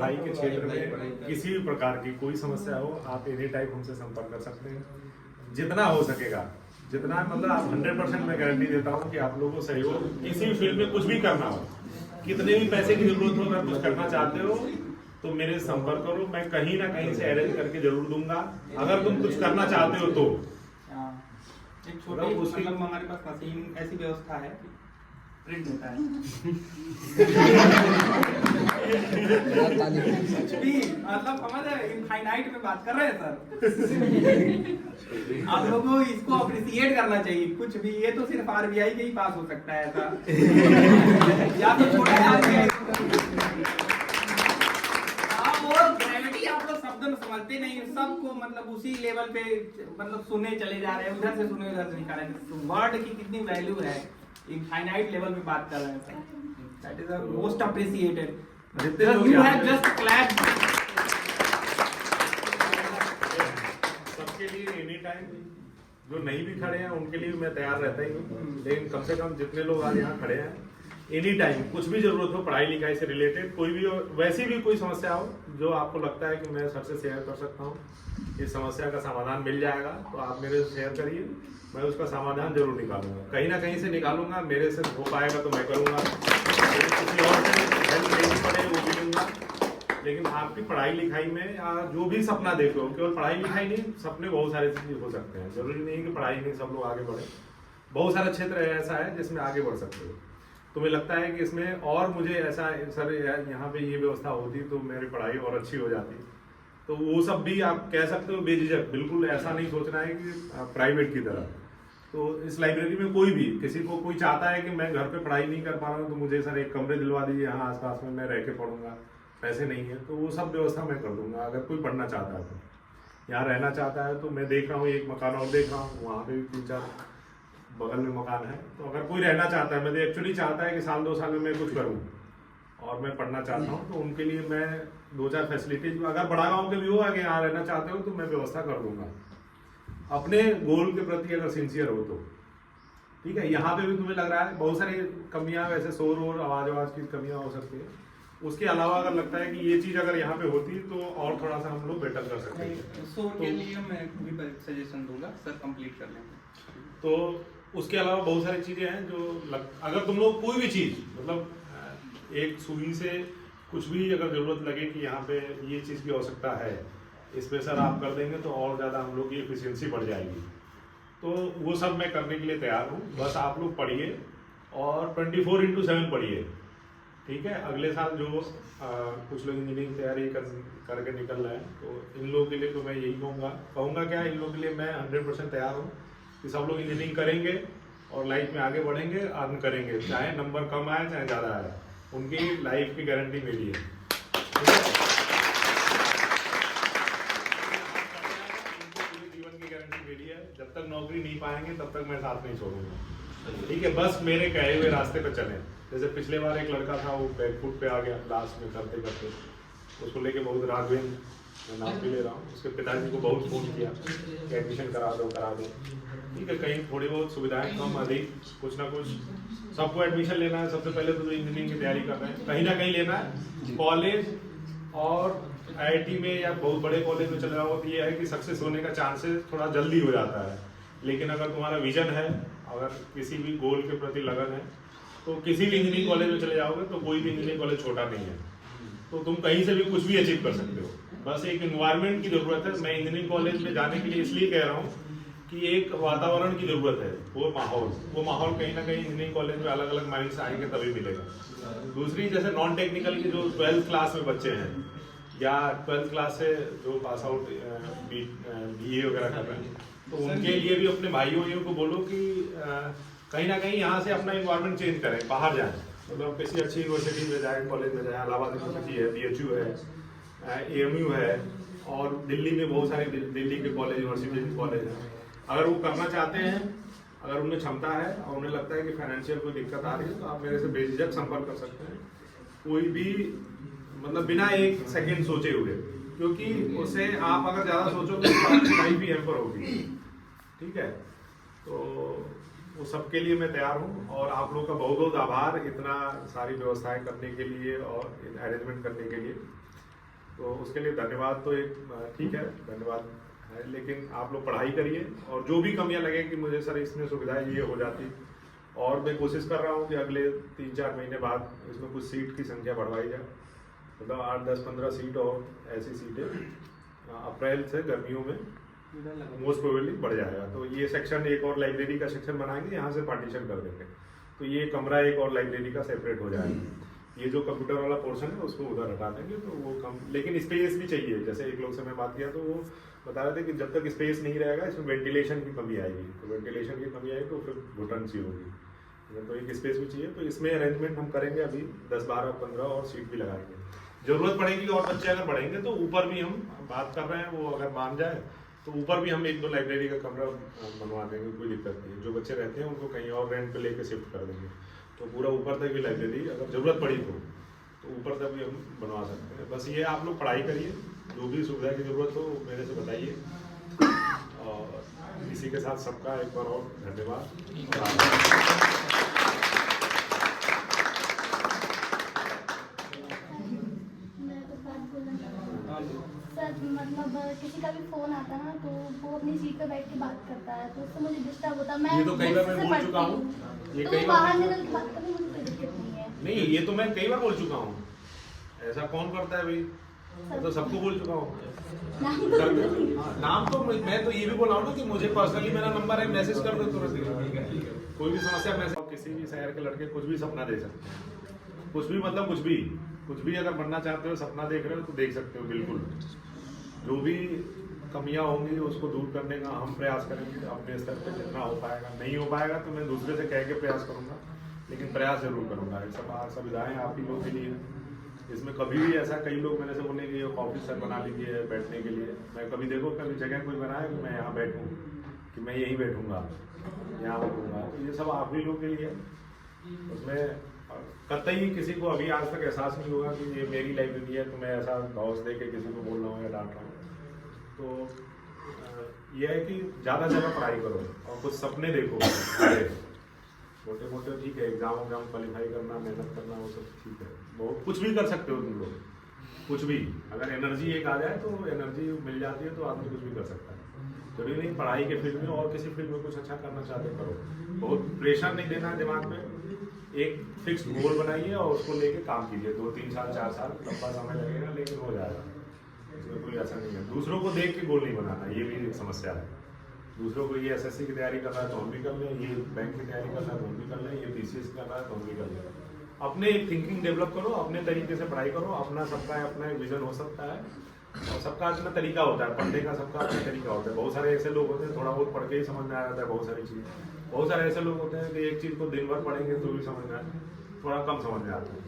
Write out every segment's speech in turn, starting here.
पढ़ाई के क्षेत्र में किसी भी प्रकार की कोई समस्या हो, आप एनी टाइम हमसे संपर्क कर सकते हैं। जितना हो सकेगा, जितना मतलब आप 100% मैं गारंटी देता हूँ कि आप लोगों को सहयोग, किसी भी फील्ड में कुछ भी करना हो, कितने भी पैसे की जरूरत हो, अगर कुछ करना चाहते हो तो मेरे से संपर्क करो, मैं कहीं ना कहीं से अरेंज करके जरूर दूंगा, अगर तुम कुछ करना चाहते हो तो। एक छोटी मतलब हमारे पास मशीन ऐसी व्यवस्था है कि प्रिंट होता है कुछ भी मतलब समझ इनफाइनाइट में बात कर रहे हैं सर। आप लोगों को इसको अप्रिशिएट करना चाहिए। कुछ भी, ये तो सिर्फ आरबीआई के ही पास हो सकता है ऐसा या तो छोटा आरबीआई। आप लोग शब्द में समझते नहीं, सबको मतलब उसी लेवल पे मतलब सुने चले जा रहे हैं, उधर से सुने उधर से निकाल रहे हैं। वर्ड की कितनी वैल्यू है, इनफाइनाइट लेवल पे बात कर रहे हैं sir. That is the most appreciated. You have just clap. सबके लिए एनी टाइम, जो नहीं भी खड़े हैं उनके लिए मैं तैयार रहता ही हूँ, लेकिन कम से कम जितने लोग आज यहाँ खड़े हैं, एनी टाइम कुछ भी जरूरत हो पढ़ाई लिखाई से रिलेटेड, कोई भी वैसी भी कोई समस्या हो जो आपको लगता है कि मैं सर से शेयर कर सकता हूँ, इस समस्या का समाधान मिल जाएगा, तो आप मेरे से शेयर करिए, मैं उसका समाधान जरूर निकालूंगा, कहीं ना कहीं से निकालूंगा। मेरे से हो पाएगा तो मैं करूँगा, किसी और से हेल्प लेनी पड़े वो भी लूँगा। लेकिन आपकी पढ़ाई लिखाई में या जो भी सपना देखो, केवल पढ़ाई लिखाई नहीं, सपने बहुत सारे चीज़ हो सकते हैं, जरूरी नहीं कि पढ़ाई नहीं सब लोग आगे बढ़े। बहुत सारा क्षेत्र ऐसा है जिसमें आगे बढ़ सकते हो। तुम्हें लगता है कि इसमें और मुझे ऐसा सर यहाँ पे ये व्यवस्था होती तो मेरी पढ़ाई और अच्छी हो जाती, तो वो सब भी आप कह सकते हो बेझिझक। बिल्कुल ऐसा नहीं सोचना है कि प्राइवेट की तरह। तो इस लाइब्रेरी में कोई भी, किसी को कोई चाहता है कि मैं घर पे पढ़ाई नहीं कर पा रहा हूँ तो मुझे सर एक कमरे दिलवा दीजिए यहाँ आसपास में, मैं रह के पढ़ूंगा, पैसे नहीं है, तो वो सब व्यवस्था मैं कर दूंगा। अगर कोई पढ़ना चाहता है तो, यहाँ रहना चाहता है तो मैं देख रहा हूँ एक मकान और देख रहा हूँ, वहाँ पे भी 3-4 बगल में मकान है, तो अगर कोई रहना चाहता है, मैं एक्चुअली चाहता है कि साल 2 साल में मैं कुछ करूँ और मैं पढ़ना चाहता हूँ, तो उनके लिए मैं 2-4 फैसिलिटीज, अगर बड़ा गाँव के भी हो आगे यहाँ रहना चाहते हो तो मैं व्यवस्था कर दूंगा, अपने गोल के प्रति अगर सिंसियर हो तो। ठीक है, यहाँ पे भी तुम्हें लग रहा है बहुत सारी कमियां, वैसे शोर और आवाज की कमियां हो सकती है, उसके अलावा अगर लगता है कि ये चीज अगर यहाँ पे होती तो और थोड़ा सा हम लोग बेटर कर सकते हैं, शोर के लिए मैं भी सजेशन दूंगा सर, कंप्लीट कर लेंगे। तो उसके अलावा बहुत सारी चीजें हैं जो अगर तुम लोग कोई भी चीज मतलब एक सुई से कुछ भी अगर जरूरत लगे कि यहाँ पे ये चीज की आवश्यकता है, इसमें सर आप कर देंगे तो और ज्यादा हम लोग की एफिशिएंसी बढ़ जाएगी, तो वो सब मैं करने के लिए तैयार हूँ। बस आप लोग पढ़िए और 24/7 पढ़िए। ठीक है, अगले साल जो कुछ लोग इंजीनियरिंग तैयारी करके निकल रहे हैं, तो इन लोगों के लिए तो मैं यही कहूँगा क्या, इन लोगों के लिए मैं 100% तैयार हूँ कि सब लोग इंजीनियरिंग करेंगे और लाइफ में आगे बढ़ेंगे, अर्न करेंगे, चाहे नंबर कम आए चाहे ज़्यादा आए, उनकी लाइफ की गारंटी मेरी है। जीवन की गारंटी मेरी है, जब तक नौकरी नहीं पाएंगे तब तक मैं साथ नहीं छोड़ूंगा। ठीक है, बस मेरे कहे हुए रास्ते पर चलें। जैसे पिछले बार एक लड़का था, वो बैकफुट पे आ गया लास्ट में करते करते, उसको लेके बहुत राघवेंद्र, मैं नाम भी ले रहा हूँ, उसके पिताजी को बहुत फोन किया कि एडमिशन करा दो। ठीक है, कहीं थोड़ी बहुत सुविधाएं कम अधिक कुछ ना कुछ, सबको एडमिशन लेना है। सबसे पहले तो इंजीनियरिंग की तैयारी कर रहे हैं, कहीं ना कहीं लेना है। कॉलेज और IIT में या बहुत बड़े कॉलेज में चले जाओ तो ये है कि सक्सेस होने का चांसेस थोड़ा जल्दी हो जाता है, लेकिन अगर तुम्हारा विजन है, अगर किसी भी गोल के प्रति लगन है, तो किसी भी इंजीनियरिंग कॉलेज में चले जाओगे तो कोई भी इंजीनियरिंग कॉलेज छोटा नहीं है, तो तुम कहीं से भी कुछ भी अचीव कर सकते हो। बस एक एनवायरनमेंट की जरूरत है। मैं इंजीनियरिंग कॉलेज में जाने के लिए इसलिए कह रहा हूँ कि एक वातावरण की जरूरत है, वो माहौल कहीं ना कहीं इंजीनियरिंग कॉलेज में अलग अलग माइंड से आएंगे तभी मिलेगा। दूसरी, जैसे नॉन टेक्निकल के जो 12th क्लास में बच्चे हैं या 12th क्लास से जो पास आउट BA वगैरह कर रहे हैं, तो उनके लिए भी अपने भाइयों को बोलो कि कहीं ना कहीं यहाँ से अपना इन्वायरमेंट चेंज करें, बाहर जाएं, मतलब किसी अच्छी यूनिवर्सिटी में जाए, कॉलेज में जाए। इलाहाबाद यूनिवर्सिटी है, BHU है, AMU है, और दिल्ली में बहुत सारे दिल्ली के कॉलेज, यूनिवर्सिटी कॉलेज हैं। अगर वो करना चाहते हैं, अगर उनमें क्षमता है और उन्हें लगता है कि फाइनेंशियल कोई दिक्कत आ रही है, तो आप मेरे से बेझिझक संपर्क कर सकते हैं, कोई भी, मतलब बिना एक सेकेंड सोचे हुए, क्योंकि उससे आप अगर ज़्यादा सोचोगे तो आपकी लाइफ भी हैम्पर होगी। ठीक है, तो वो सबके लिए मैं तैयार हूँ, और आप लोग का बहुत बहुत आभार इतना सारी व्यवस्थाएं करने के लिए और अरेंजमेंट करने के लिए। तो उसके लिए धन्यवाद। तो एक ठीक है, धन्यवाद है, लेकिन आप लोग पढ़ाई करिए और जो भी कमियां लगे कि मुझे सर इसमें सुविधाएं ये हो जाती, और मैं कोशिश कर रहा हूँ कि अगले 3-4 महीने बाद इसमें कुछ सीट की संख्या बढ़वाई जाए, मतलब 8, 10, 15 सीट और ऐसी सीटें अप्रैल से गर्मियों में मोस्ट प्रोबेबली बढ़ जाएगा। तो ये सेक्शन एक और लाइब्रेरी का सेक्शन बनाएंगे, यहाँ से पार्टीशन कर देंगे, तो ये कमरा एक और लाइब्रेरी का सेपरेट हो जाएगा। ये जो कंप्यूटर वाला पोर्शन है उसको उधर हटा देंगे, तो वो कम, लेकिन स्पेस भी चाहिए। जैसे एक लोग से मैं बात किया तो वो बता रहे थे कि जब तक स्पेस नहीं रहेगा इसमें वेंटिलेशन की कमी आएगी, तो वेंटिलेशन की कमी आएगी तो फिर घुटन सी होगी, तो एक स्पेस भी चाहिए। तो इसमें अरेंजमेंट हम करेंगे, अभी 10, 12, 15 और सीट भी लगाएंगे। जरूरत पड़ेगी और बच्चे अगर बढ़ेंगे तो ऊपर भी हम बात कर रहे हैं, वो अगर मान जाए तो ऊपर भी हम 1-2 लाइब्रेरी का कमरा बनवा देंगे, कोई दिक्कत नहीं है। जो बच्चे रहते हैं उनको कहीं और रेंट पे लेके शिफ्ट कर देंगे, तो पूरा ऊपर तक भी लाइब्रेरी अगर जरूरत पड़ी तो ऊपर तक भी हम बनवा सकते हैं। बस ये आप लोग पढ़ाई करिए, जो भी सुविधा की जरूरत हो मेरे से बताइए, और इसी के साथ सबका एक बार और धन्यवाद। सर मतलब किसी का भी फोन आता है ना तो वो अपनी सीट पे बैठ के बात करता है, तो उससे मुझे डिस्टर्ब होता है। मैं ये तो कई बार मैं बोल चुका हूँ, ये तो कई बाहर बार निकल के बात करने में मुझे कोई दिक्कत नहीं है। नहीं, ये तो मैं कई बार बोल चुका हूँ, ऐसा कौन करता है भाई, मैं तो सबको बोल चुका हूँ। नाम तो मैं तो ये भी बोला हूँ ना कि मुझे पर्सनली मेरा नंबर है, मैसेज कर दो तुरंत, कोई भी समस्या मैसेज। किसी भी शहर के लड़के कुछ भी सपना दे सकते हैं, कुछ भी मतलब कुछ भी अगर बनना चाहते हो, सपना देख रहे हो तो देख सकते हो बिल्कुल। जो भी कमियां होंगी उसको दूर करने का हम प्रयास करेंगे अपने स्तर पे, जितना हो पाएगा। नहीं हो पाएगा तो मैं दूसरे से कह के प्रयास करूंगा, लेकिन प्रयास जरूर करूंगा। ये सब सुविधाएं आप ही लोगों के लिए, इसमें कभी भी ऐसा कई लोग मेरे से बोले कि ये ऑफिस सर बना लीजिए बैठने के लिए। मैं कभी देखो कभी जगह कोई बनाए कि मैं यहाँ बैठूँ, कि मैं यहीं बैठूंगा, यहाँ बैठूंगा, तो ये सब आप ही लोग के लिए। उसमें कतई किसी को अभी आज तक एहसास नहीं होगा कि ये मेरी लाइब्रेरी है, तो मैं ऐसा धौस दे के किसी को बोल रहा हूँ या डांट रहा हूँ। तो ये है कि ज़्यादा से ज़्यादा पढ़ाई करो और कुछ सपने देखो। छोटे मोटे ठीक है, एग्जाम क्वालिफाई करना, मेहनत करना, वो सब ठीक है, बहुत कुछ भी कर सकते हो तुम लोग, कुछ भी। अगर एनर्जी एक आ जाए तो एनर्जी मिल जाती है तो आदमी कुछ भी कर सकता है। जरूरी नहीं पढ़ाई के फील्ड में, और किसी फील्ड में कुछ अच्छा करना चाहते करो। बहुत प्रेशर नहीं देना है दिमाग में, एक फिक्स्ड गोल बनाइए और उसको लेके काम कीजिए। 2, 3 साल 4 साल लंबा समय लगेगा, लेकिन हो जाएगा, इसमें कोई ऐसा नहीं है। दूसरों को देख के गोल नहीं बनाना, ये भी एक समस्या है। दूसरों को ये एसएससी की तैयारी कर रहा है तो हम भी कर लें, ये बैंक की तैयारी कर रहा है तो हम भी कर लें, ये पीसीएस कर रहा है तो हम भी कर लें। अपने एक थिंकिंग डेवलप करो, अपने तरीके से पढ़ाई करो, अपना सबका अपना एक विजन हो सकता है, और सबका अपना तरीका होता है पढ़ने का, सबका अपना तरीका होता है। बहुत सारे ऐसे लोग होते हैं थोड़ा बहुत पढ़ के ही समझ में आ जाता है बहुत सारी चीज़। बहुत सारे ऐसे लोग होते हैं कि एक चीज़ को दिन भर पढ़ेंगे तो भी समझ में आए, थोड़ा कम समझ में आता है।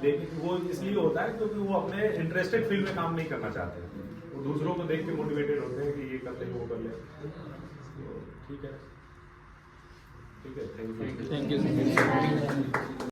लेकिन वो इसलिए होता है क्योंकि वो अपने इंटरेस्टेड फील्ड में काम नहीं करना चाहते हैं, वो दूसरों को देख के मोटिवेटेड होते हैं कि ये कर ले वो कर ले। तो ठीक है, थैंक यू।